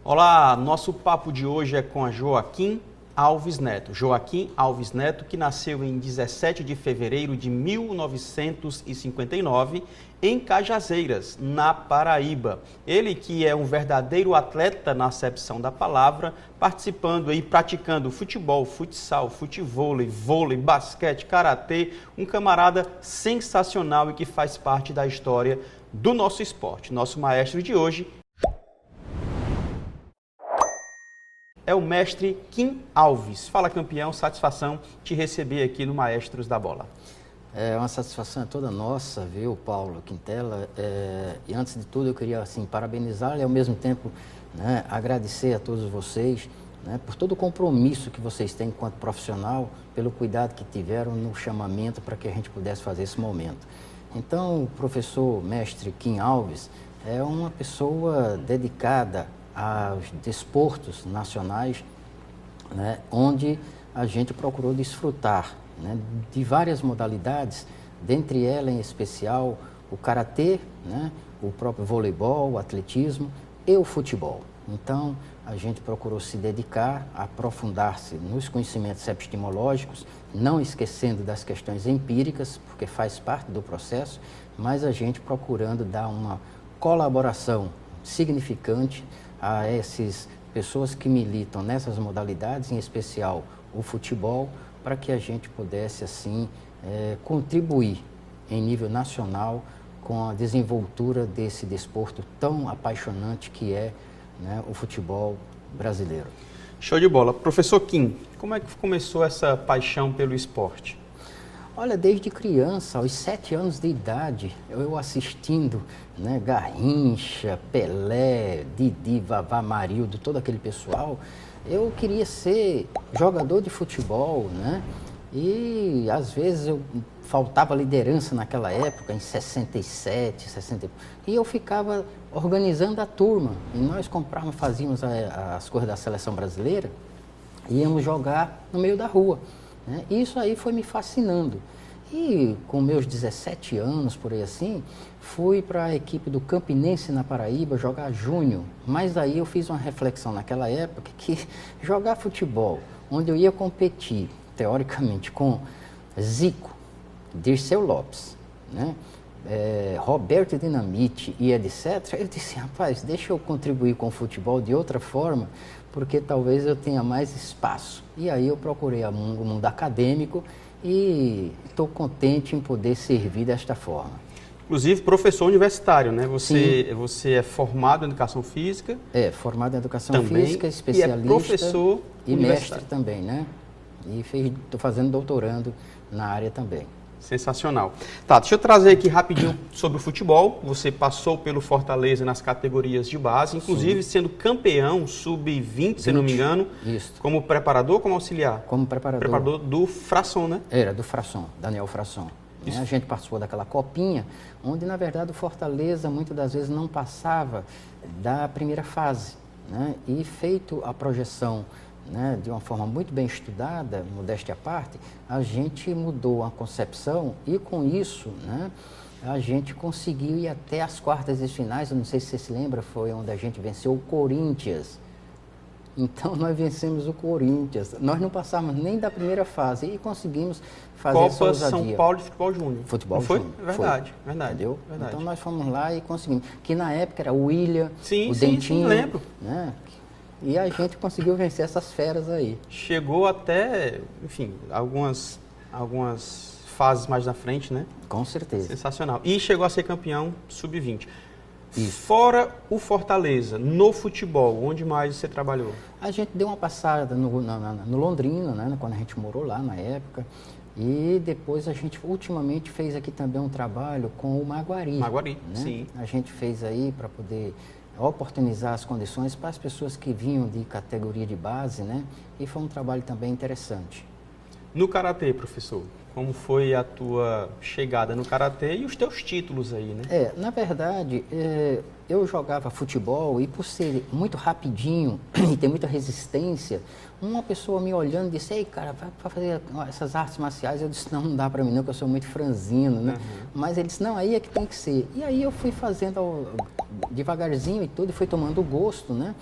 Olá, nosso papo de hoje é com a Joaquim Alves Neto. Joaquim Alves Neto, que nasceu em 17 de fevereiro de 1959 em Cajazeiras, na Paraíba. Ele que é um verdadeiro atleta na acepção da palavra, participando e praticando futebol, futsal, futevôlei, vôlei, basquete, karatê, um camarada sensacional e que faz parte da história do nosso esporte. Nosso maestro de hoje é o mestre Kim Alves. Fala, campeão, satisfação te receber aqui no Maestros da Bola. É uma satisfação toda nossa, viu, Paulo Quintela? E antes de tudo eu queria assim, parabenizá-lo e ao mesmo tempo, né, agradecer a todos vocês, né, por todo o compromisso que vocês têm enquanto profissional, pelo cuidado que tiveram no chamamento para que a gente pudesse fazer esse momento. Então, o professor mestre Kim Alves é uma pessoa dedicada aos desportos nacionais, né, onde a gente procurou desfrutar, né, de várias modalidades, dentre elas em especial o karatê, né, o próprio voleibol, o atletismo e o futebol. Então a gente procurou se dedicar, aprofundar-se nos conhecimentos epistemológicos, não esquecendo das questões empíricas, porque faz parte do processo, mas a gente procurando dar uma colaboração significante a essas pessoas que militam nessas modalidades, em especial o futebol, para que a gente pudesse, assim, contribuir em nível nacional com a desenvoltura desse desporto tão apaixonante que é, né, o futebol brasileiro. Show de bola. Professor Kim, como é que começou essa paixão pelo esporte? Olha, desde criança, aos 7 anos de idade, eu assistindo, né, Garrincha, Pelé, Didi, Vavá, Marildo, todo aquele pessoal, eu queria ser jogador de futebol, né? E às vezes eu faltava liderança naquela época, em 67, 60, e eu ficava organizando a turma. E nós comprávamos, fazíamos as coisas da seleção brasileira, e íamos jogar no meio da rua. Né? Isso aí foi me fascinando. E com meus 17 anos, por aí assim, fui para a equipe do Campinense na Paraíba jogar júnior. Mas aí eu fiz uma reflexão naquela época que jogar futebol, onde eu ia competir, teoricamente, com Zico, Dirceu Lopes, né? Roberto Dinamite e etc., eu disse, rapaz, deixa eu contribuir com o futebol de outra forma, porque talvez eu tenha mais espaço. E aí eu procurei o mundo acadêmico e estou contente em poder servir desta forma. Inclusive, professor universitário, né? Você é formado em educação física? Formado em educação também, física, especialista. E é professor e mestre também, né? E estou fazendo doutorando na área também. Sensacional. Tá, deixa eu trazer aqui rapidinho sobre o futebol. Você passou pelo Fortaleza nas categorias de base, inclusive sendo campeão sub-20, se não me engano. Isso. Como preparador ou como auxiliar? Como preparador. Preparador do Frasson, né? Era, do Frasson, Daniel Frasson. Né? A gente participou daquela copinha, onde na verdade o Fortaleza muitas das vezes não passava da primeira fase, né? E feito a projeção, né, de uma forma muito bem estudada, modéstia à parte, a gente mudou a concepção e com isso, né, a gente conseguiu ir até as quartas e finais. Eu não sei se você se lembra, foi onde a gente venceu o Corinthians. Então nós vencemos o Corinthians, nós não passamos nem da primeira fase e conseguimos fazer essa Copa ousadia. São Paulo de Futebol Júnior. Futebol não foi? Júnior. Verdade, verdade. Entendeu? Verdade. Então nós fomos lá e conseguimos. Que na época era o William, o Dentinho. Dentinho. Lembro. Né? E a gente conseguiu vencer essas feras aí. Chegou até, enfim, algumas fases mais na frente, né? Com certeza. Sensacional. E chegou a ser campeão sub-20. Isso. Fora o Fortaleza, no futebol, onde mais você trabalhou? A gente deu uma passada no Londrina, né? Quando a gente morou lá na época. E depois a gente ultimamente fez aqui também um trabalho com o Maguari. Maguari, né? sim. A gente fez aí para poder oportunizar as condições para as pessoas que vinham de categoria de base, né? E foi um trabalho também interessante. No karatê, professor, como foi a tua chegada no karatê e os teus títulos aí, né? Na verdade, eu jogava futebol e por ser muito rapidinho e ter muita resistência, uma pessoa me olhando disse, ei, cara, vai fazer essas artes marciais. Eu disse, não dá para mim não, porque eu sou muito franzino, né? Uhum. Mas ele disse, não, aí é que tem que ser. E aí eu fui fazendo devagarzinho e tudo, e fui tomando gosto, né?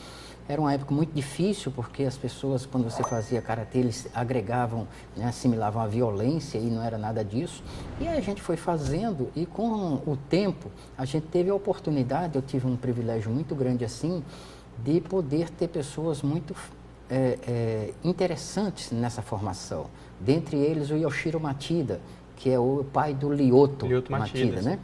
Era uma época muito difícil, porque as pessoas, quando você fazia karatê, eles agregavam, né, assimilavam a violência e não era nada disso. E aí a gente foi fazendo e com o tempo a gente teve a oportunidade, eu tive um privilégio muito grande assim, de poder ter pessoas muito interessantes nessa formação. Dentre eles o Yoshiro Matida, que é o pai do Lyoto Matida, né?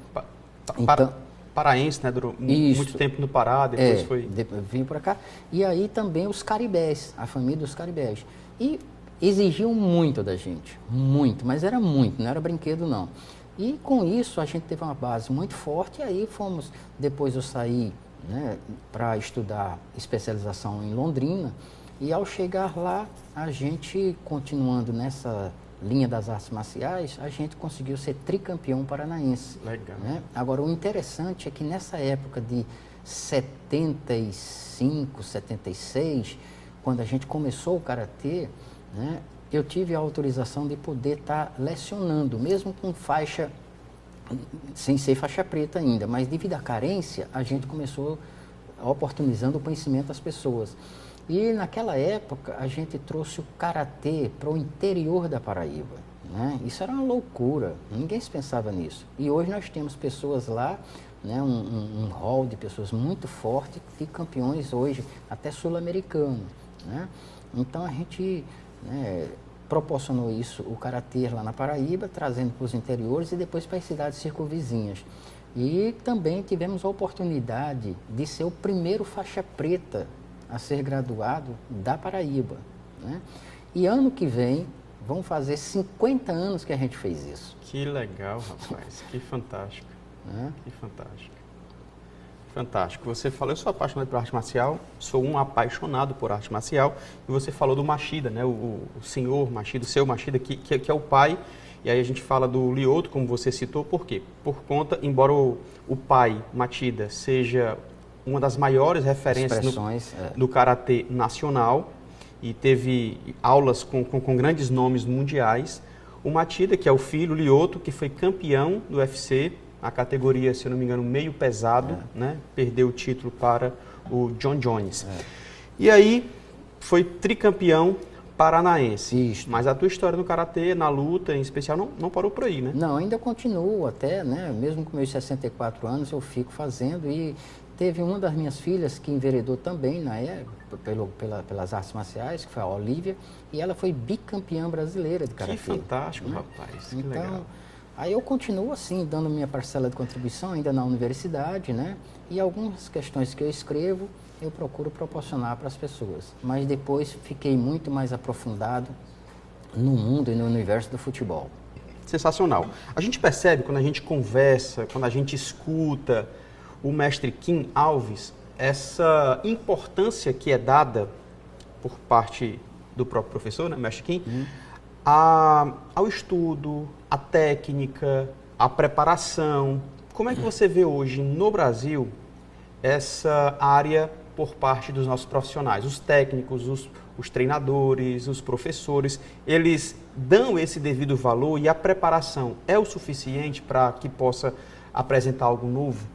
Então, paraense, né? Durou muito tempo no Pará, depois foi... Vim para cá. E aí também os caribés, a família dos caribés. E exigiam muito da gente, muito, mas era muito, não era brinquedo não. E com isso a gente teve uma base muito forte e aí fomos, depois eu saí, né, para estudar especialização em Londrina e ao chegar lá, a gente, continuando nessa linha das artes marciais, a gente conseguiu ser tricampeão paranaense. Legal. Né? Agora, o interessante é que nessa época de 75, 76, quando a gente começou o Karatê, né, eu tive a autorização de poder estar lecionando, mesmo com faixa, sem ser faixa preta ainda, mas devido à carência, a gente começou oportunizando o conhecimento das pessoas. E naquela época a gente trouxe o karatê para o interior da Paraíba, né? Isso era uma loucura, ninguém se pensava nisso. E hoje nós temos pessoas lá, né, um hall de pessoas muito forte e campeões hoje, até sul-americanos, né? Então a gente, né, proporcionou isso, o karatê lá na Paraíba, trazendo para os interiores e depois para as cidades circunvizinhas. E também tivemos a oportunidade de ser o primeiro faixa preta a ser graduado da Paraíba, né? E ano que vem vão fazer 50 anos que a gente fez isso. Que legal, rapaz, que fantástico, que fantástico. Fantástico. Você falou, eu sou apaixonado por arte marcial, sou um apaixonado por arte marcial, e você falou do Machida, né? O senhor Machida, o seu Machida, que é o pai, e aí a gente fala do Lyoto, como você citou, por quê? Por conta, embora o pai, Machida, seja uma das maiores referências no karatê nacional e teve aulas com grandes nomes mundiais. O Matida, que é o filho, o Lyoto, que foi campeão do UFC, a categoria, se eu não me engano, meio pesado, né? Perdeu o título para o John Jones. E aí foi tricampeão paranaense. Isso. Mas a tua história no karatê, na luta em especial, não parou por aí, né? Não, ainda continuo até, né? Mesmo com meus 64 anos, eu fico fazendo e teve uma das minhas filhas que enveredou também na época, pelas artes marciais, que foi a Olivia, e ela foi bicampeã brasileira de karatê. Que fantástico, né? Rapaz, que então, legal. Aí eu continuo assim, dando minha parcela de contribuição ainda na universidade, né? E algumas questões que eu escrevo, eu procuro proporcionar para as pessoas. Mas depois fiquei muito mais aprofundado no mundo e no universo do futebol. Sensacional. A gente percebe quando a gente conversa, quando a gente escuta o mestre Kim Alves, essa importância que é dada por parte do próprio professor, né, mestre Kim, ao estudo, à técnica, à preparação. Como é que você vê hoje no Brasil essa área por parte dos nossos profissionais? Os técnicos, os treinadores, os professores, eles dão esse devido valor e a preparação é o suficiente para que possa apresentar algo novo?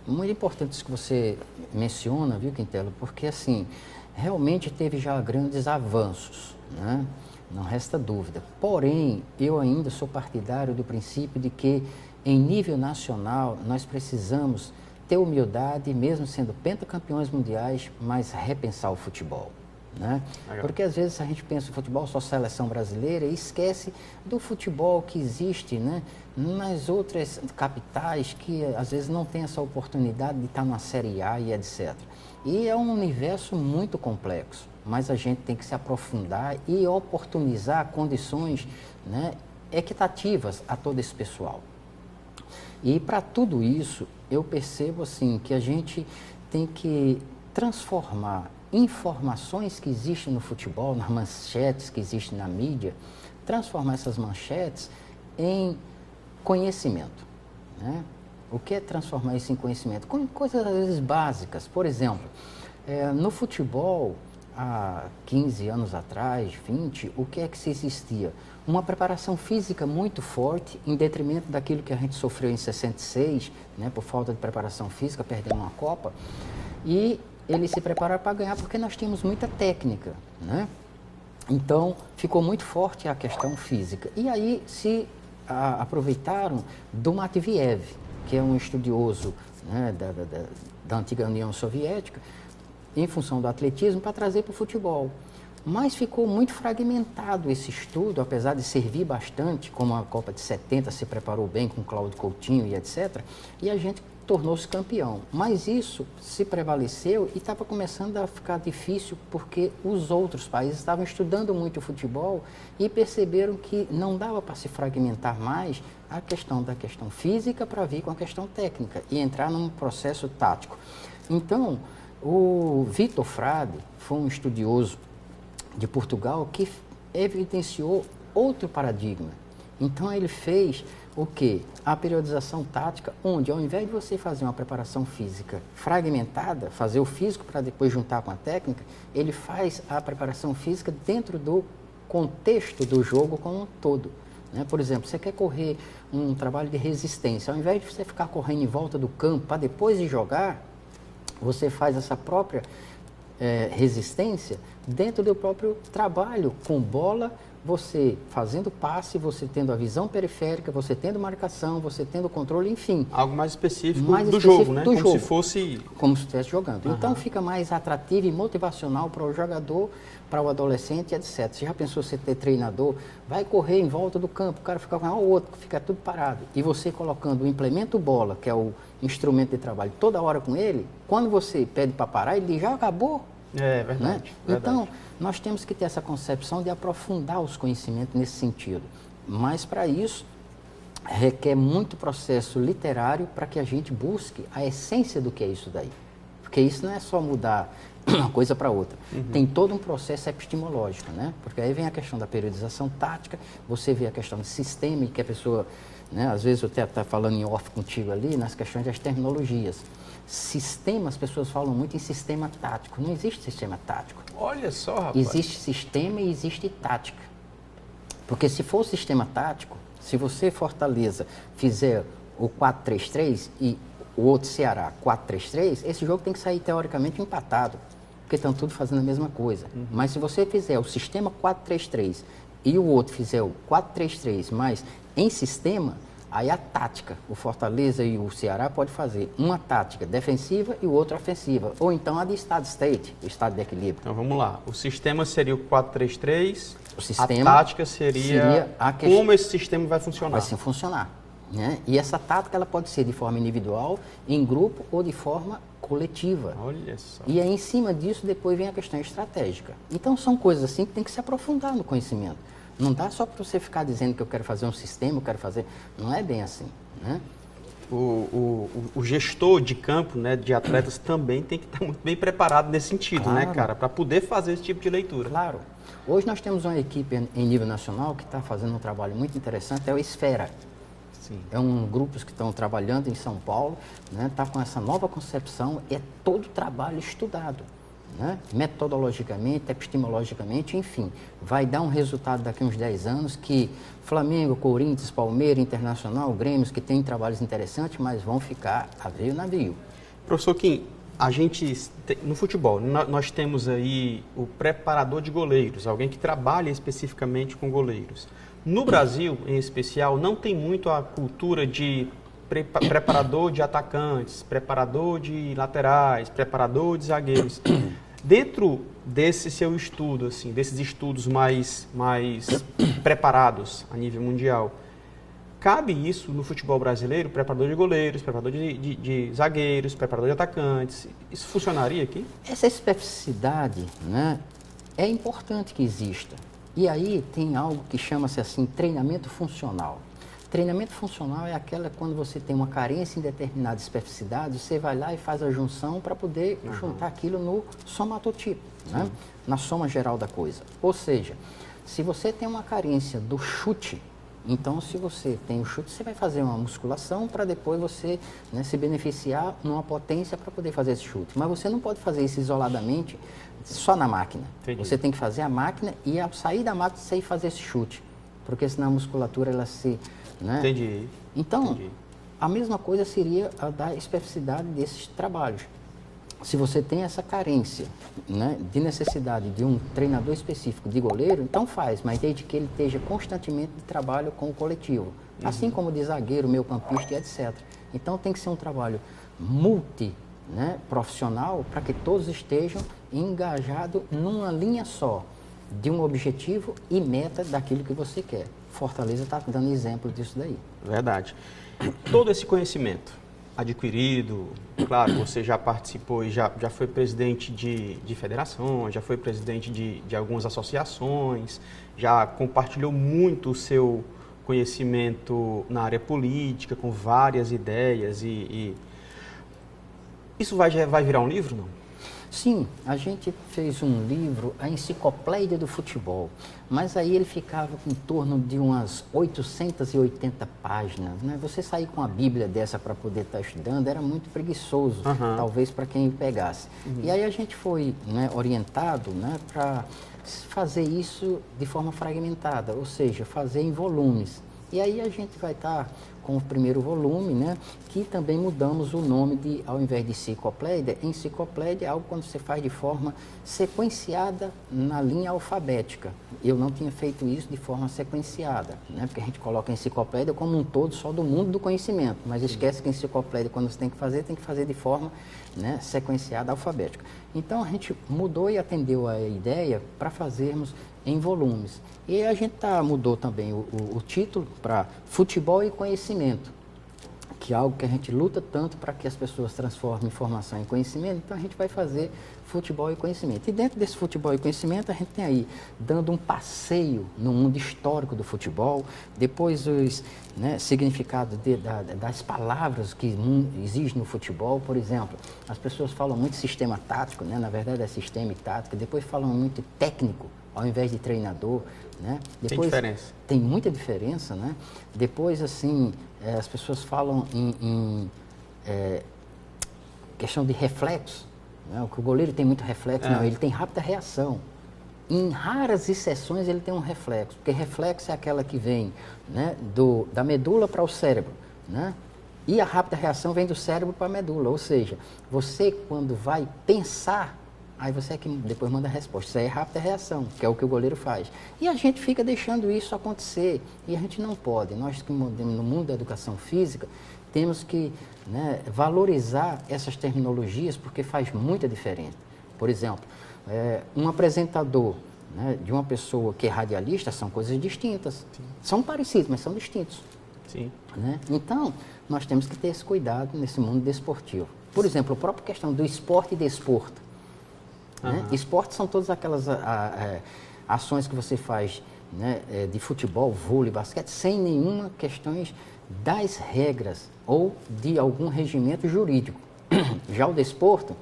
Muito importante isso que você menciona, viu, Quintela? Porque, assim, realmente teve já grandes avanços, né? Não resta dúvida. Porém, eu ainda sou partidário do princípio de que, em nível nacional, nós precisamos ter humildade, mesmo sendo pentacampeões mundiais, mas repensar o futebol. Né? Porque às vezes a gente pensa o futebol só seleção brasileira e esquece do futebol que existe, né, nas outras capitais que às vezes não tem essa oportunidade de estar numa Série A e etc. E é um universo muito complexo, mas a gente tem que se aprofundar e oportunizar condições, né, equitativas a todo esse pessoal. E para tudo isso eu percebo assim que a gente tem que transformar informações que existem no futebol, nas manchetes que existem na mídia, transformar essas manchetes em conhecimento. Né? O que é transformar isso em conhecimento? Com coisas às vezes básicas. Por exemplo, no futebol, há 15 anos atrás, 20, o que é que se existia? Uma preparação física muito forte, em detrimento daquilo que a gente sofreu em 66, né, por falta de preparação física, perdendo uma Copa. E eles se prepararam para ganhar porque nós tínhamos muita técnica, né? Então, ficou muito forte a questão física. E aí se aproveitaram do Matviev, que é um estudioso, né, da antiga União Soviética, em função do atletismo, para trazer para o futebol. Mas ficou muito fragmentado esse estudo, apesar de servir bastante, como a Copa de 70 se preparou bem com Cláudio Coutinho e etc., e a gente tornou-se campeão. Mas isso se prevaleceu e estava começando a ficar difícil porque os outros países estavam estudando muito o futebol e perceberam que não dava para se fragmentar mais a questão da questão física para vir com a questão técnica e entrar num processo tático. Então, o Vitor Frade foi um estudioso de Portugal que evidenciou outro paradigma. Então, ele fez o quê? A periodização tática, onde ao invés de você fazer uma preparação física fragmentada, fazer o físico para depois juntar com a técnica, ele faz a preparação física dentro do contexto do jogo como um todo. Né? Por exemplo, você quer correr um trabalho de resistência, ao invés de você ficar correndo em volta do campo para depois de jogar, você faz essa própria resistência dentro do próprio trabalho com bola, você fazendo passe, você tendo a visão periférica, você tendo marcação, você tendo controle, enfim. Algo mais específico do jogo, né? Como se fosse... Como se estivesse jogando. Uhum. Então fica mais atrativo e motivacional para o jogador, para o adolescente, etc. Você já pensou você ter treinador, vai correr em volta do campo, o cara fica com o outro, fica tudo parado. E você colocando o implemento bola, que é o instrumento de trabalho, toda hora com ele, quando você pede para parar, ele diz, já acabou. É verdade, né? Verdade. Então, nós temos que ter essa concepção de aprofundar os conhecimentos nesse sentido. Mas, para isso, requer muito processo literário para que a gente busque a essência do que é isso daí. Porque isso não é só mudar uma coisa para outra. Uhum. Tem todo um processo epistemológico, né? Porque aí vem a questão da periodização tática, você vê a questão do sistema, e que a pessoa, né? Às vezes eu até estou falando em off contigo ali, nas questões das terminologias. Sistema, as pessoas falam muito em sistema tático. Não existe sistema tático. Olha só, rapaz. Existe sistema e existe tática. Porque se for o sistema tático, se você, Fortaleza, fizer o 4-3-3 e o outro Ceará 4-3-3, esse jogo tem que sair teoricamente empatado, porque estão tudo fazendo a mesma coisa. Uhum. Mas se você fizer o sistema 4-3-3 e o outro fizer o 4-3-3, mas em sistema, aí a tática, o Fortaleza e o Ceará pode fazer uma tática defensiva e o outro ofensiva. Ou então a de estado state, o estado de equilíbrio. Então vamos lá. O sistema seria o 4-3-3. O sistema a tática seria como esse sistema vai funcionar. Vai sim funcionar. Né? E essa tática ela pode ser de forma individual, em grupo ou de forma coletiva. Olha só. E aí, em cima disso, depois vem a questão estratégica. Então, são coisas assim que tem que se aprofundar no conhecimento. Não dá só para você ficar dizendo que eu quero fazer um sistema, eu quero fazer... Não é bem assim, né? O gestor de campo, né, de atletas também tem que estar muito bem preparado nesse sentido, claro, né, cara? Para poder fazer esse tipo de leitura. Claro. Hoje nós temos uma equipe em nível nacional que está fazendo um trabalho muito interessante, é o Esfera. Sim. É um grupo que estão trabalhando em São Paulo, né? Está com essa nova concepção, é todo trabalho estudado. Né? Metodologicamente, epistemologicamente, enfim, vai dar um resultado daqui a uns 10 anos que Flamengo, Corinthians, Palmeiras, Internacional, Grêmios, que tem trabalhos interessantes, mas vão ficar a veio navio. Professor Kim, a gente, no futebol, nós temos aí o preparador de goleiros, alguém que trabalha especificamente com goleiros. No Brasil, em especial, não tem muito a cultura de preparador de atacantes, preparador de laterais, preparador de zagueiros. Dentro desse seu estudo, assim, desses estudos mais preparados a nível mundial, cabe isso no futebol brasileiro? Preparador de goleiros, preparador de zagueiros, preparador de atacantes. Isso funcionaria aqui? Essa especificidade, né, é importante que exista. E aí tem algo que chama-se assim treinamento funcional. Treinamento funcional é aquela quando você tem uma carência em determinada especificidade, você vai lá e faz a junção para poder juntar aquilo no somatotipo, né? Na soma geral da coisa. Ou seja, se você tem uma carência do chute, então se você tem o chute, você vai fazer uma musculação para depois você, né, se beneficiar numa potência para poder fazer esse chute. Mas você não pode fazer isso isoladamente só na máquina. Entendi. Você tem que fazer a máquina e ao sair da máquina você ir fazer esse chute, porque senão a musculatura ela se... Né? se você tem essa carência, né, de necessidade de um treinador específico de goleiro, então faz, mas desde que ele esteja constantemente de trabalho com o coletivo. Assim como de zagueiro, meio-campista e etc. Então tem que ser um trabalho profissional para que todos estejam engajados numa linha só, de um objetivo e meta daquilo que você quer. Fortaleza está dando exemplo disso daí. Verdade. Todo esse conhecimento adquirido, claro, você já participou e já foi presidente de federações, já foi presidente de algumas associações, já compartilhou muito o seu conhecimento na área política, com várias ideias e isso vai virar um livro, não? Sim, a gente fez um livro, a Enciclopédia do Futebol, mas aí ele ficava em torno de umas 880 páginas, né? Você sair com a Bíblia dessa para poder estar estudando era muito preguiçoso, talvez para quem pegasse. E aí a gente foi, né, orientado, né, para fazer isso de forma fragmentada, ou seja, fazer em volumes. E aí a gente vai estar com o primeiro volume, né, que também mudamos o nome de, ao invés de enciclopédia é algo quando você faz de forma sequenciada na linha alfabética. Eu não tinha feito isso de forma sequenciada, né, porque a gente coloca a enciclopédia como um todo só do mundo do conhecimento, mas esquece que a enciclopédia, quando você tem que fazer de forma, né, sequenciada alfabética. Então a gente mudou e atendeu a ideia para fazermos em volumes. E a gente mudou também o título para Futebol e Conhecimento, que é algo que a gente luta tanto para que as pessoas transformem informação em conhecimento, então a gente vai fazer Futebol e Conhecimento. E dentro desse Futebol e Conhecimento, a gente tem aí, dando um passeio no mundo histórico do futebol, depois os, né, significados das palavras que existem no futebol. Por exemplo, as pessoas falam muito sistema tático, né, na verdade é sistema e tática, depois falam muito técnico, ao invés de treinador, né? Depois, tem diferença. Tem muita diferença, né? Depois, assim, as pessoas falam em questão de reflexo, né? O goleiro tem muito reflexo, não, ele tem rápida reação. Em raras exceções ele tem um reflexo, porque reflexo é aquela que vem, né, da medula para o cérebro, né? E a rápida reação vem do cérebro para a medula, ou seja, você quando vai pensar, aí você é que depois manda a resposta. Isso aí é rápida reação, que é o que o goleiro faz. E a gente fica deixando isso acontecer. E a gente não pode. Nós que no mundo da educação física, temos que, né, valorizar essas terminologias porque faz muita diferença. Por exemplo, um apresentador, né, de uma pessoa que é radialista são coisas distintas. Sim. São parecidos, mas são distintos. Sim. Né? Então, nós temos que ter esse cuidado nesse mundo desportivo. Por exemplo, a própria questão do esporte e desporto. Né? Esporte são todas aquelas ações que você faz, né, de futebol, vôlei, basquete, sem nenhuma questões das regras ou de algum regimento jurídico. Já o desporto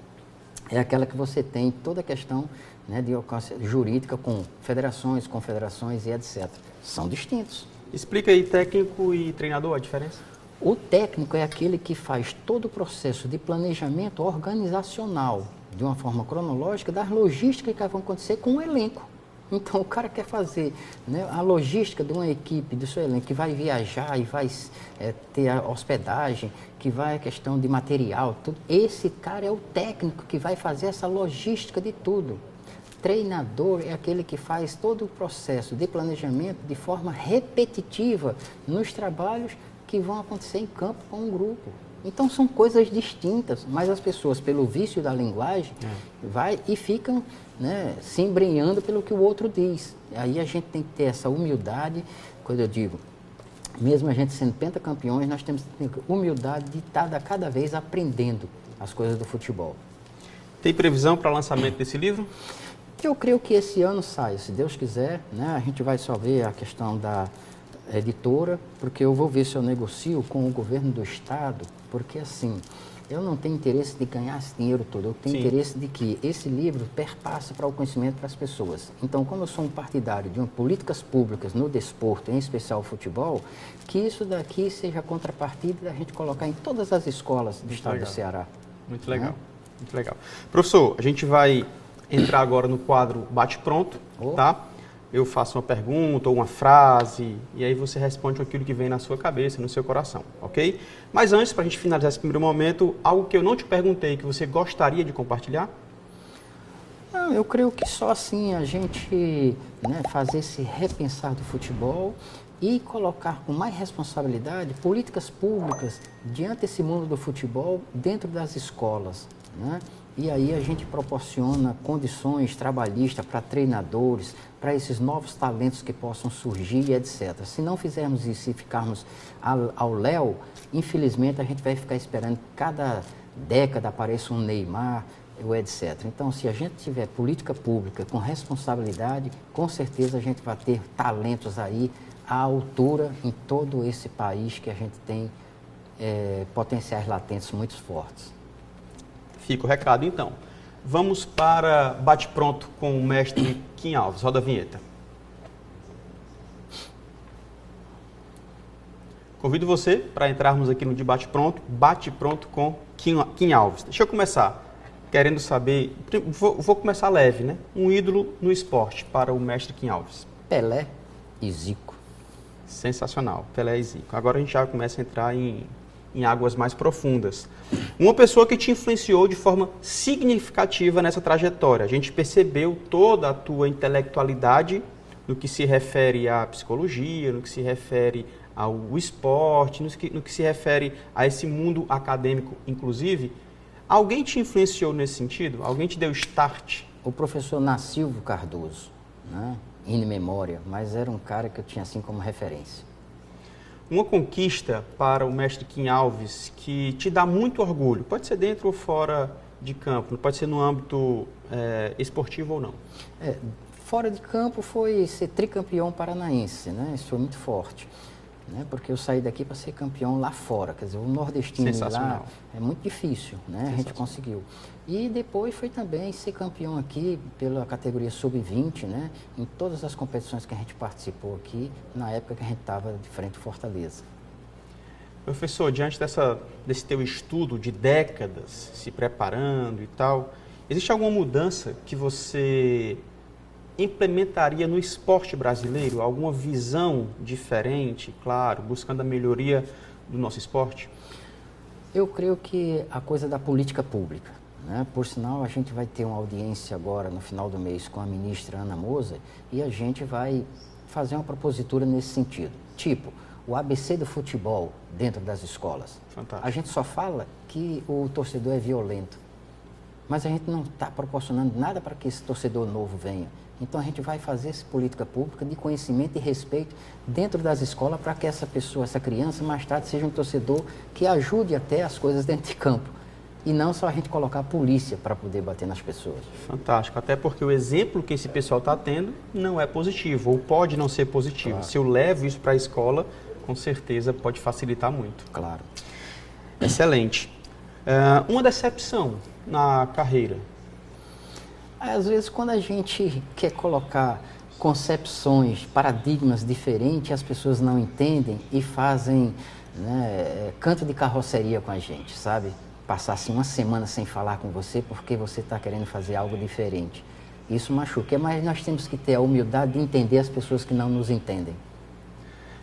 é aquela que você tem toda a questão, né, de alcance jurídica com federações, confederações e etc. São distintos. Explica aí técnico e treinador a diferença. O técnico é aquele que faz todo o processo de planejamento organizacional de uma forma cronológica das logísticas que vão acontecer com o elenco. Então, o cara quer fazer, né, a logística de uma equipe, do seu elenco, que vai viajar e vai ter a hospedagem, que vai a questão de material, tudo. Esse cara é o técnico que vai fazer essa logística de tudo. Treinador é aquele que faz todo o processo de planejamento de forma repetitiva nos trabalhos que vão acontecer em campo com um grupo. Então são coisas distintas, mas as pessoas, pelo vício da linguagem, vai e ficam, né, se embrenhando pelo que o outro diz. Aí a gente tem que ter essa humildade, quando eu digo, mesmo a gente sendo pentacampeões, nós temos que ter humildade de estar cada vez aprendendo as coisas do futebol. Tem previsão para o lançamento desse livro? Eu creio que esse ano sai, se Deus quiser, né? A gente vai só ver a questão da editora, porque eu vou ver se eu negocio com o governo do estado, porque assim, eu não tenho interesse de ganhar esse dinheiro todo, eu tenho interesse de que esse livro perpasse para o conhecimento para as pessoas. Então, como eu sou um partidário de políticas públicas no desporto, em especial o futebol, que isso daqui seja a contrapartida da gente colocar em todas as escolas do estado do Ceará. Muito legal, né? Muito legal. Professor, a gente vai entrar agora no quadro Bate Pronto, tá? eu faço uma pergunta ou uma frase, e aí você responde com aquilo que vem na sua cabeça, no seu coração, ok? Mas antes, para a gente finalizar esse primeiro momento, algo que eu não te perguntei, que você gostaria de compartilhar? Não, eu creio que só assim a gente, né, fazer esse repensar do futebol e colocar com mais responsabilidade políticas públicas diante desse mundo do futebol dentro das escolas, né? E aí a gente proporciona condições trabalhistas para treinadores, para esses novos talentos que possam surgir, etc. Se não fizermos isso e ficarmos ao léu, infelizmente a gente vai ficar esperando que cada década apareça um Neymar, ou etc. Então, se a gente tiver política pública com responsabilidade, com certeza a gente vai ter talentos aí à altura em todo esse país que a gente tem potenciais latentes muito fortes. Fica o recado, então. Vamos para bate-pronto com o mestre Kim Alves. Roda a vinheta. Convido você para entrarmos aqui no bate-pronto com Kim Alves. Deixa eu começar querendo saber, vou começar leve, né? Um ídolo no esporte para o mestre Kim Alves. Pelé e Zico. Sensacional, Pelé e Zico. Agora a gente já começa a entrar em águas mais profundas. Uma pessoa que te influenciou de forma significativa nessa trajetória. A gente percebeu toda a tua intelectualidade no que se refere à psicologia, no que se refere ao esporte, no que se refere a esse mundo acadêmico, inclusive. Alguém te influenciou nesse sentido? Alguém te deu start? O professor Nacilvo Cardoso, né? In memória, mas era um cara que eu tinha assim como referência. Uma conquista para o mestre Kim Alves que te dá muito orgulho, pode ser dentro ou fora de campo, pode ser no âmbito esportivo ou não. Fora de campo foi ser tricampeão paranaense, né? Isso foi muito forte, né? Porque eu saí daqui para ser campeão lá fora, quer dizer, o nordestino lá é muito difícil, né? A gente conseguiu. E depois foi também ser campeão aqui pela categoria sub-20, né? Em todas as competições que a gente participou aqui, na época que a gente estava de frente ao Fortaleza. Professor, diante desse teu estudo de décadas, se preparando e tal, existe alguma mudança que você implementaria no esporte brasileiro? Alguma visão diferente, claro, buscando a melhoria do nosso esporte? Eu creio que a coisa da política pública, né? Por sinal, a gente vai ter uma audiência agora no final do mês com a ministra Ana Moser e a gente vai fazer uma propositura nesse sentido. Tipo, o ABC do futebol dentro das escolas. Fantástico. A gente só fala que o torcedor é violento, mas a gente não está proporcionando nada para que esse torcedor novo venha. Então a gente vai fazer essa política pública de conhecimento e respeito dentro das escolas para que essa pessoa, essa criança, mais tarde seja um torcedor que ajude até as coisas dentro de campo. E não só a gente colocar a polícia para poder bater nas pessoas. Fantástico, até porque o exemplo que esse pessoal está tendo não é positivo, ou pode não ser positivo. Claro. Se eu levo isso para a escola, com certeza pode facilitar muito. Claro. Excelente. Uma decepção na carreira? Às vezes, quando a gente quer colocar concepções, paradigmas diferentes, as pessoas não entendem e fazem, né, canto de carroceria com a gente, sabe? Passar assim uma semana sem falar com você porque você está querendo fazer algo diferente. Isso machuca, mas nós temos que ter a humildade de entender as pessoas que não nos entendem.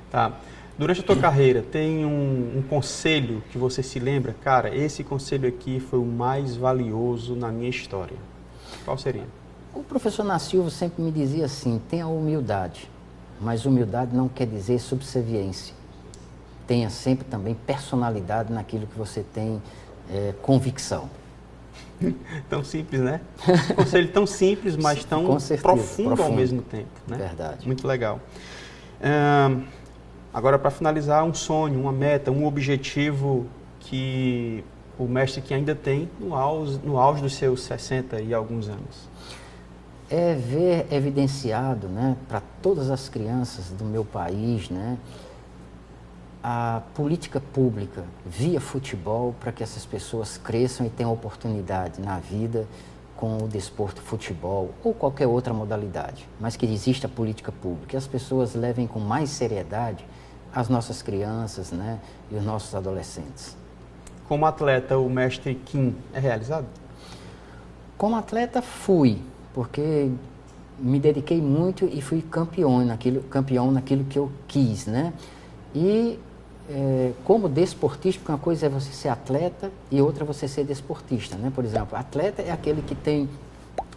Tá. Durante a tua carreira, tem um conselho que você se lembra? Cara, esse conselho aqui foi o mais valioso na minha história. Qual seria? O professor Nacilvo sempre me dizia assim, tenha humildade, mas humildade não quer dizer subserviência. Tenha sempre também personalidade naquilo que você tem convicção. Tão simples, né? Um conselho tão simples, mas tão profundo ao mesmo tempo. Né? Verdade. Muito legal. Agora, para finalizar, um sonho, uma meta, um objetivo que o mestre que ainda tem no auge dos seus 60 e alguns anos. É ver evidenciado, né, para todas as crianças do meu país, né, a política pública via futebol para que essas pessoas cresçam e tenham oportunidade na vida com o desporto futebol ou qualquer outra modalidade, mas que exista a política pública, que as pessoas levem com mais seriedade as nossas crianças, né, e os nossos adolescentes. Como atleta, o mestre Kim é realizado? Como atleta, fui, porque me dediquei muito e fui campeão naquilo que eu quis, né? E como desportista, porque uma coisa é você ser atleta e outra é você ser desportista, né? Por exemplo, atleta é aquele que tem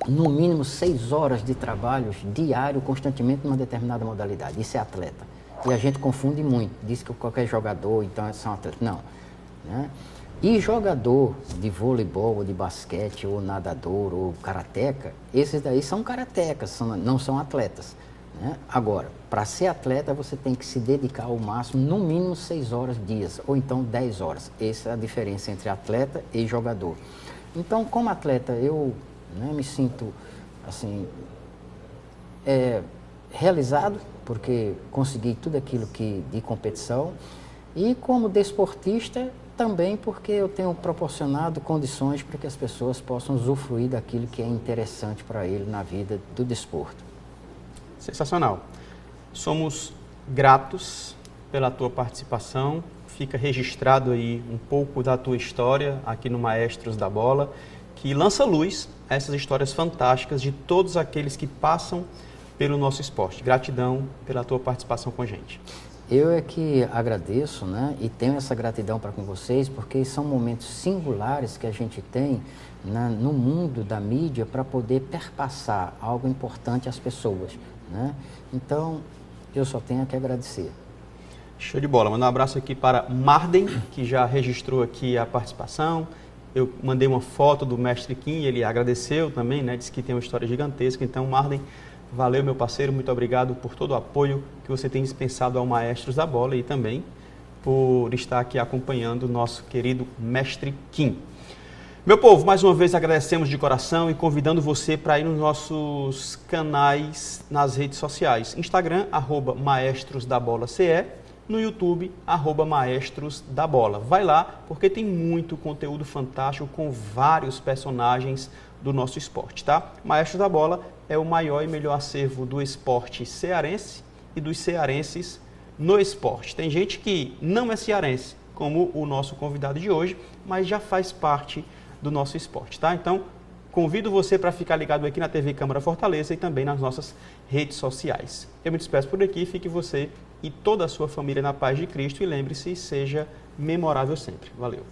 no mínimo 6 horas de trabalho diário, constantemente, numa determinada modalidade. Isso é atleta. E a gente confunde muito, diz que qualquer jogador, então, é só um atleta. Não. Né? E jogador de voleibol, ou de basquete, ou nadador, ou karateca, esses daí são karatecas, não são atletas. Né? Agora, para ser atleta, você tem que se dedicar ao máximo, no mínimo 6 horas dias, ou então 10 horas. Essa é a diferença entre atleta e jogador. Então, como atleta, eu me sinto assim, realizado, porque consegui tudo aquilo de competição, e como desportista também porque eu tenho proporcionado condições para que as pessoas possam usufruir daquilo que é interessante para ele na vida do desporto. Sensacional. Somos gratos pela tua participação, fica registrado aí um pouco da tua história aqui no Maestros da Bola, que lança luz a essas histórias fantásticas de todos aqueles que passam pelo nosso esporte. Gratidão pela tua participação com a gente. Eu é que agradeço, né, e tenho essa gratidão para com vocês, porque são momentos singulares que a gente tem no mundo da mídia para poder perpassar algo importante às pessoas, né? Então, eu só tenho que agradecer. Show de bola. Mandar um abraço aqui para Marden, que já registrou aqui a participação. Eu mandei uma foto do Mestre Kim, ele agradeceu também, né? Disse que tem uma história gigantesca. Então, Marden, valeu, meu parceiro, muito obrigado por todo o apoio que você tem dispensado ao Maestros da Bola e também por estar aqui acompanhando o nosso querido Mestre Kim. Meu povo, mais uma vez agradecemos de coração e convidando você para ir nos nossos canais nas redes sociais. Instagram, @maestrosdabolace, no YouTube, @maestrosdabola. Vai lá, porque tem muito conteúdo fantástico com vários personagens do nosso esporte, tá? Maestros da Bola é o maior e melhor acervo do esporte cearense e dos cearenses no esporte. Tem gente que não é cearense, como o nosso convidado de hoje, mas já faz parte do nosso esporte, tá? Então, convido você para ficar ligado aqui na TV Câmara Fortaleza e também nas nossas redes sociais. Eu me despeço por aqui, fique você e toda a sua família na paz de Cristo e lembre-se, seja memorável sempre. Valeu!